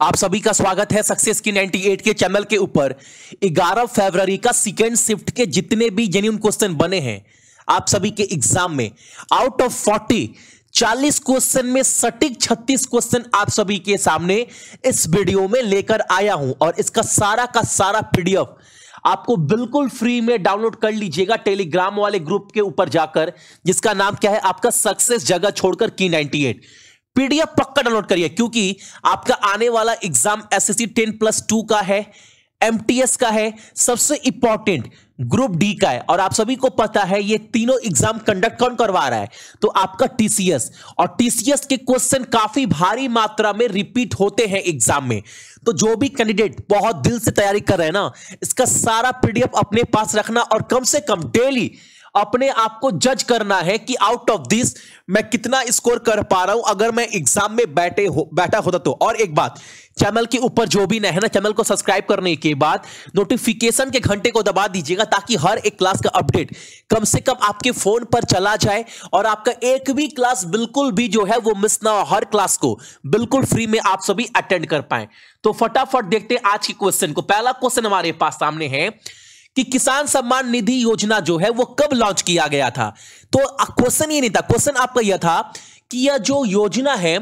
आप सभी का स्वागत है सक्सेस की 98 के चैनल के ऊपर। 11 फरवरी का सेकेंड शिफ्ट के जितने भी जेन्युइन क्वेश्चन बने हैं आप सभी के एग्जाम में, आउट ऑफ 40 क्वेश्चन में सटीक 36 क्वेश्चन आप सभी के सामने इस वीडियो में लेकर आया हूं और इसका सारा का सारा पीडीएफ आपको बिल्कुल फ्री में डाउनलोड कर लीजिएगा टेलीग्राम वाले ग्रुप के ऊपर जाकर, जिसका नाम क्या है आपका सक्सेस जगह छोड़कर की 98। पीडीएफ पक्का डाउनलोड करिए क्योंकि आपका आने वाला एग्जाम एसएससी 10+2 का है, एमटीएस का है, सबसे इंपॉर्टेंट ग्रुप डी का है। और आप सभी को पता है ये तीनों एग्जाम कंडक्ट कौन करवा रहा है, तो आपका टीसीएस। और टीसीएस के क्वेश्चन काफी भारी मात्रा में रिपीट होते हैं एग्जाम में। तो जो भी कैंडिडेट बहुत दिल से तैयारी कर रहे हैं ना, इसका सारा पीडीएफ अपने पास रखना और कम से कम डेली अपने आप को जज करना है कि आउट ऑफ दिस मैं कितना स्कोर कर पा रहा हूं अगर मैं एग्जाम में बैठा होता तो। और एक बात, चैनल के ऊपर जो भी नए है ना, चैनल को सब्सक्राइब करने के बाद नोटिफिकेशन के घंटे को दबा दीजिएगा ताकि हर एक क्लास का अपडेट कम से कम आपके फोन पर चला जाए और आपका एक भी क्लास बिल्कुल भी जो है वो मिस ना हो, हर क्लास को बिल्कुल फ्री में आप सभी अटेंड कर पाए। तो फटाफट देखते हैं आज के क्वेश्चन को। पहला क्वेश्चन हमारे पास सामने है कि किसान सम्मान निधि योजना जो है वो कब लॉन्च किया गया था। तो क्वेश्चन ये नहीं था, क्वेश्चन आपका यह था कि यह जो योजना है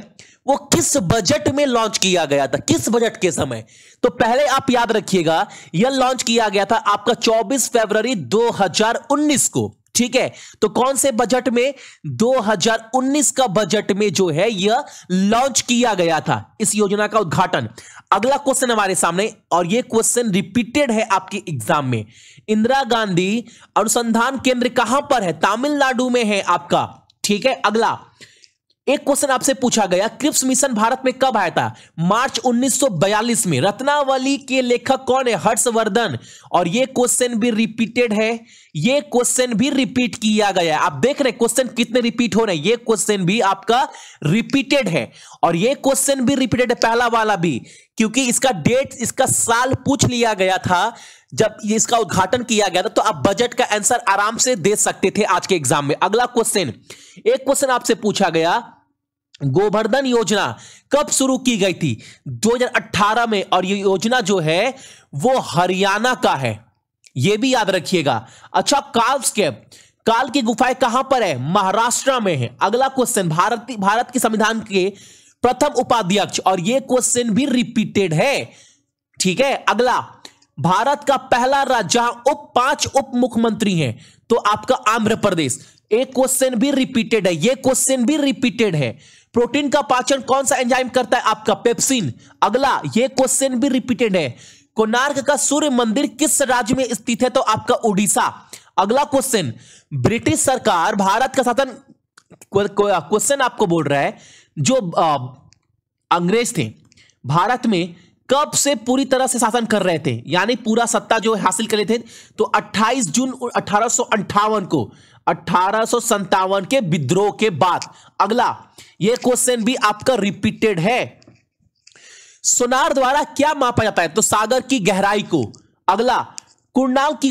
वो किस बजट में लॉन्च किया गया था, किस बजट के समय। तो पहले आप याद रखिएगा यह लॉन्च किया गया था आपका 24 फरवरी 2019 को, ठीक है। तो कौन से बजट में, 2019 का बजट में जो है यह लॉन्च किया गया था इस योजना का उद्घाटन। अगला क्वेश्चन हमारे सामने, और यह क्वेश्चन रिपीटेड है आपके एग्जाम में। इंदिरा गांधी अनुसंधान केंद्र कहां पर है, तमिलनाडु में है आपका, ठीक है। अगला एक क्वेश्चन आपसे पूछा गया, क्रिप्स मिशन भारत में कब आया था, मार्च 1942 में। रत्नावली के लेखक कौन है, हर्षवर्धन। और यह क्वेश्चन भी रिपीटेड है, यह क्वेश्चन भी रिपीट किया गया है। आप देख रहे हैं क्वेश्चन कितने रिपीट हो रहे हैं, यह क्वेश्चन भी आपका रिपीटेड है और यह क्वेश्चन भी रिपीटेड है, पहला वाला भी, क्योंकि इसका डेट, इसका साल पूछ लिया गया था जब ये इसका उद्घाटन किया गया था। तो आप बजट का आंसर आराम से दे सकते थे आज के एग्जाम में। अगला क्वेश्चन, एक क्वेश्चन आपसे पूछा गया, गोवर्धन योजना कब शुरू की गई थी, 2018 में। और ये योजना जो है वो हरियाणा का है, ये भी याद रखिएगा। अच्छा, काल की गुफाएं कहां पर है, महाराष्ट्र में है। अगला क्वेश्चन, भारत के संविधान के प्रथम उपाध्यक्ष, और ये क्वेश्चन भी रिपीटेड है, ठीक है। अगला, भारत का पहला राज्य जहां 5 उप मुख्यमंत्री हैं, तो आपका आंध्र प्रदेश। एक क्वेश्चन भी रिपीटेड है, यह क्वेश्चन भी रिपीटेड है। प्रोटीन का पाचन कौन सा एंजाइम करता है, आपका पेप्सिन। अगला, यह क्वेश्चन भी रिपीटेड है। कोणार्क का सूर्य मंदिर किस राज्य में स्थित है, तो आपका उड़ीसा। अगला क्वेश्चन, ब्रिटिश सरकार भारत का शासन, क्वेश्चन आपको बोल रहा है जो अंग्रेज थे भारत में कब से पूरी तरह से शासन कर रहे थे, यानी पूरा सत्ता जो हासिल कर रहे थे, तो 28 जून 1858 को, 1857 के विद्रोह के बाद। अगला, यह क्वेश्चन भी आपका रिपीटेड है। सोनार द्वारा क्या मापा जाता है, तो सागर की गहराई को। अगला, कुर्नाल की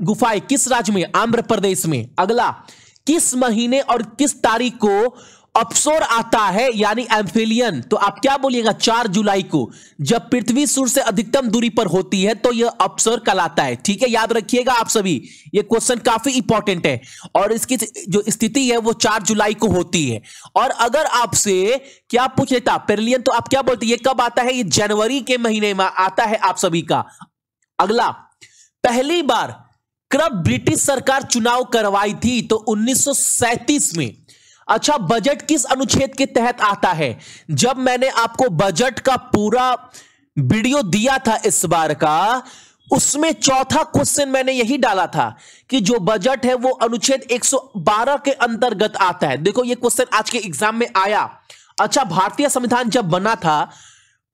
गुफाएं किस राज्य में, आंध्र प्रदेश में। अगला, किस महीने और किस तारीख को अपसोर आता है, यानी एम्फिलियन, तो आप क्या बोलिएगा, 4 जुलाई को। जब पृथ्वी सूर्य से अधिकतम दूरी पर होती है तो यह अपसोर कहलाता है, ठीक है। याद रखिएगा आप सभी, यह क्वेश्चन काफी इंपॉर्टेंट है और इसकी जो स्थिति है वो 4 जुलाई को होती है। और अगर आपसे क्या पूछ लेता पेरिलियन, तो आप क्या बोलते, ये कब आता है, ये जनवरी के महीने में आता है आप सभी का। अगला, पहली बार कब ब्रिटिश सरकार चुनाव करवाई थी, तो 1937 में। अच्छा, बजट किस अनुच्छेद के तहत आता है, जब मैंने आपको बजट का पूरा वीडियो दिया था इस बार का, उसमें चौथा क्वेश्चन मैंने यही डाला था कि जो बजट है वो अनुच्छेद 112 के अंतर्गत आता है। देखो ये क्वेश्चन आज के एग्जाम में आया। अच्छा, भारतीय संविधान जब बना था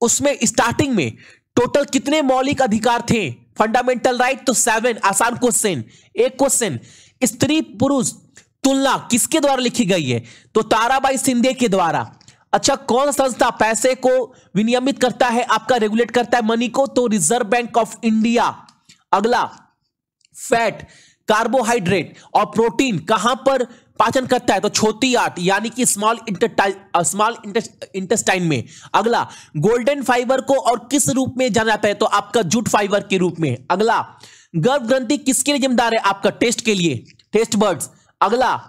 उसमें स्टार्टिंग में टोटल कितने मौलिक अधिकार थे, फंडामेंटल राइट, तो 7। आसान क्वेश्चन। एक क्वेश्चन, स्त्री पुरुष तुलना किसके द्वारा लिखी गई है, तो ताराबाई शिंदे के द्वारा। अच्छा, कौन संस्था पैसे को विनियमित करता है, आपका रेगुलेट करता है मनी को, तो रिजर्व बैंक ऑफ इंडिया। अगला, फैट, कार्बोहाइड्रेट और प्रोटीन कहां पर पाचन करता है तो छोटी आंत यानी कि स्मॉल इंटेस्टाइन में। अगला, गोल्डन फाइबर को और किस रूप में जाना जाता है तो आपका जूट फाइबर के रूप में। अगला, गर्भ ग्रंथि किसके लिए जिम्मेदार है आपका टेस्ट के लिए, टेस्ट बर्ड्स। अगला,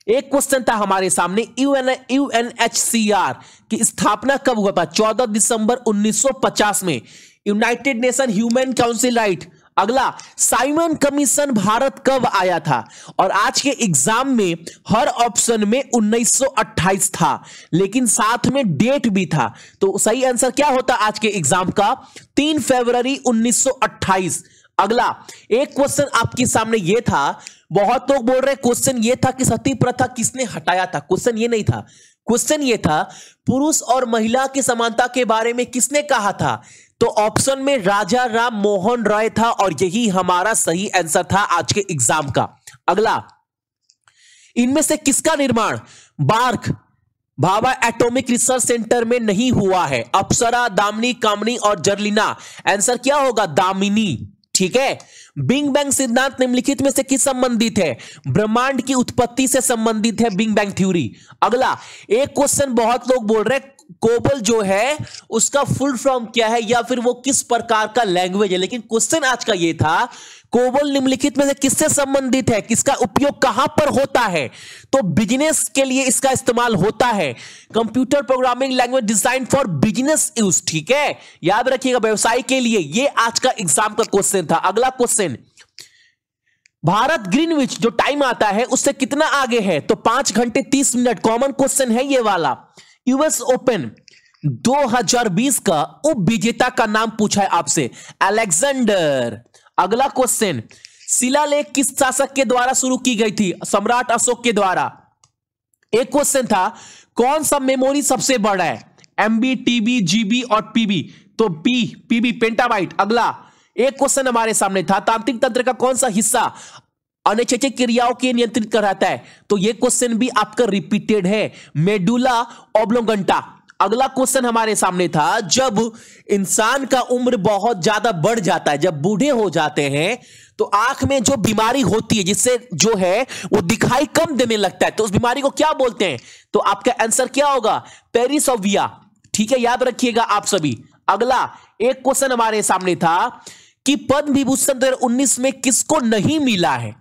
एक क्वेश्चन था हमारे सामने, यूएनएचसीआर की स्थापना कब हुआ था? 14 दिसंबर 1950 में। United nation human council right. अगला, साइमन कमीशन भारत कब आया था? और आज के एग्जाम में हर ऑप्शन में 1928 था, लेकिन साथ में डेट भी था, तो सही आंसर क्या होता आज के एग्जाम का? 3 फरवरी 1928। अगला, एक क्वेश्चन आपके सामने यह था, बहुत लोग बोल रहे क्वेश्चन ये था कि सती प्रथा किसने हटाया था। क्वेश्चन ये नहीं था, क्वेश्चन ये था पुरुष और महिला की समानता के बारे में किसने कहा था? तो ऑप्शन में राजा राम मोहन राय था, और यही हमारा सही आंसर था आज के एग्जाम का। अगला, इनमें से किसका निर्माण BARC Bhabha Atomic Research Centre में नहीं हुआ है? अप्सरा, दामिनी, कामिनी और जर्लिना। आंसर क्या होगा? दामिनी। ठीक है। बिग बैंग सिद्धांत निम्नलिखित में से किस संबंधित है? ब्रह्मांड की उत्पत्ति से संबंधित है बिग बैंग थ्योरी। अगला, एक क्वेश्चन बहुत लोग बोल रहे कोबल जो है उसका फुल फॉर्म क्या है, या फिर वो किस प्रकार का लैंग्वेज है, लेकिन क्वेश्चन आज का ये था कोबल निम्नलिखित में से किससे संबंधित है, किसका उपयोग कहां पर होता है? तो बिजनेस के लिए इसका इस्तेमाल होता है। Computer programming language design for business use. ठीक है, याद रखिएगा, व्यवसाय के लिए। ये आज का एग्जाम का क्वेश्चन था। अगला क्वेश्चन, भारत ग्रीनविच जो टाइम आता है उससे कितना आगे है? तो 5 घंटे 30 मिनट। कॉमन क्वेश्चन है ये वाला। यूएस ओपन 2020 का उप विजेता का नाम पूछा है आपसे, अलेक्जेंडर। अगला क्वेश्चन, शिलालेख किस शासक के द्वारा शुरू की गई थी? सम्राट अशोक के द्वारा। एक क्वेश्चन था, कौन सा मेमोरी सबसे बड़ा है? एमबी, टीबी, जीबी और पीबी। तो पीबी पेंटाबाइट। अगला, एक क्वेश्चन हमारे सामने था, तांत्रिक तंत्र का कौन सा हिस्सा अनिश्चित क्रियाओं के नियंत्रित कराता है? तो यह क्वेश्चन भी आपका रिपीटेड है, मेडुला ऑब्लोंगेंटा। अगला क्वेश्चन हमारे सामने था, जब इंसान का उम्र बहुत ज्यादा बढ़ जाता है, जब बूढ़े हो जाते हैं, तो आंख में जो बीमारी होती है जिससे जो है वो दिखाई कम देने लगता है, तो उस बीमारी को क्या बोलते हैं? तो आपका आंसर क्या होगा? पेरिसोविया। ठीक है, याद रखिएगा आप सभी। अगला एक क्वेश्चन हमारे सामने था कि पद्म विभूषण 2019 में किसको नहीं मिला है?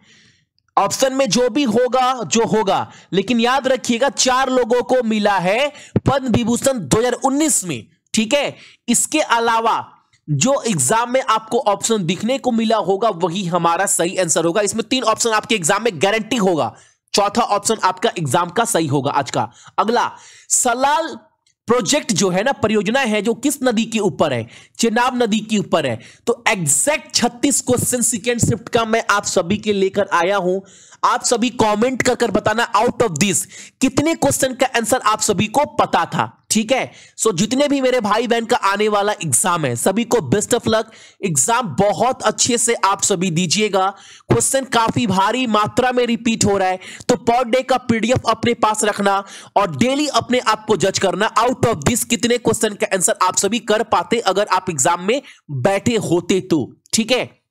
ऑप्शन में जो भी होगा जो होगा, लेकिन याद रखिएगा 4 लोगों को मिला है पद्म विभूषण 2019 में। ठीक है, इसके अलावा जो एग्जाम में आपको ऑप्शन दिखने को मिला होगा वही हमारा सही आंसर होगा। इसमें 3 ऑप्शन आपके एग्जाम में गारंटी होगा, चौथा ऑप्शन आपका एग्जाम का सही होगा आज का। अगला, सलाल प्रोजेक्ट जो है ना, परियोजना है जो किस नदी के ऊपर है? चेनाब नदी के ऊपर है। तो एग्जैक्ट 36 क्वेश्चन सेकेंड शिफ्ट का मैं आप सभी के लेकर आया हूं। आप सभी कमेंट कर बताना आउट ऑफ दिस कितने क्वेश्चन का आंसर आप सभी को पता था। ठीक है, सो जितने भी मेरे भाई बहन का आने वाला एग्जाम है सभी को बेस्ट ऑफ लक। एग्जाम बहुत अच्छे से आप सभी दीजिएगा। क्वेश्चन काफी भारी मात्रा में रिपीट हो रहा है, तो पर डे का पीडीएफ अपने पास रखना और डेली अपने आप को जज करना आउट ऑफ दिस कितने क्वेश्चन का आंसर आप सभी कर पाते अगर आप एग्जाम में बैठे होते तो। ठीक है।